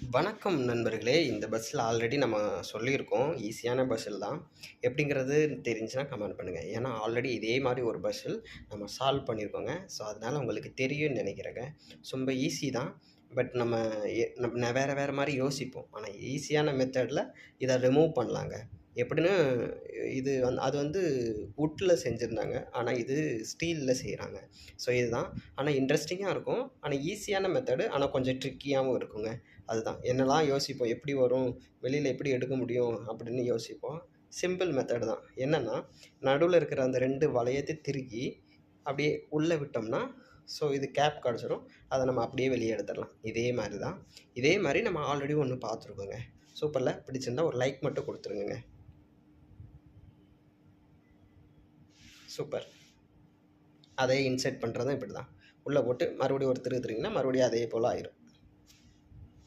வணக்கம் நண்பர்களே. இந்த பஸ்ஸில் ஆல்ரெடி நம்ம சொல்லியிருக்கோம். ஈஸியான பஸ்ஸில் தான். எப்படிங்கிறது தெரிஞ்சுன்னா கமெண்ட் பண்ணுங்க. ஏன்னா ஆல்ரெடி இதே மாரி ஒரு பஸ்ஸில் நம்ம சால்வ் பண்ணியிருக்கோங்க. ஸோ, அதனால உங்களுக்கு தெரியும்னு நெனைக்கிறேங்க. ரொம்ப ஈஸி தான். பட் நம்ம வேற வேற மாரி யோசிப்போம். ஆனா ஈஸியான மெத்தட்ல இத ரிமூவ் பண்ணலாங்க. எப்படின்னு அது வந்து வுட்ல செஞ்சிருந்தாங்க. ஆனா இது ஸ்டீல்ல செய்றாங்க. ஸோ இதுதான். ஆனா இன்ட்ரஸ்டிங்கா இருக்கும். ஆனா ஈஸியான மெத்தடு. ஆனா கொஞ்சம் ட்ரிக்கியாவும் இருக்குங்க. அதுதான். என்னலாம் யோசிப்போம். எப்படி வரும்? வெளியில எப்படி எடுக்க முடியும்? அப்படின்னு யோசிப்போம். சிம்பிள் மெத்தட் தான். என்னன்னா, நடுவுல இருக்கிற அந்த 2 வளையத்த திருகி, அப்படியே உள்ள விட்டோம்னா, ஸோ இது கேப் கெடைச்சிரும். அத நம்ம அப்படியே வெளிய எடுத்துரலாம். இதே மாரி தான். இதே மாரி நம்ம ஆல்ரெடி ஒண்ணு பார்த்துருக்கோங்க. சூப்பர்ல! பிடிச்சிருந்தா ஒரு லைக் மட்டும் குடுத்துருங்கங்க. சூப்பர். அதே இன்சர்ட் பண்றதும் இப்படிதான். உள்ள போட்டு மறுபடியும் ஒரு திருகு திருகுனா, மறுபடியும் அதே போல ஆயிரும்.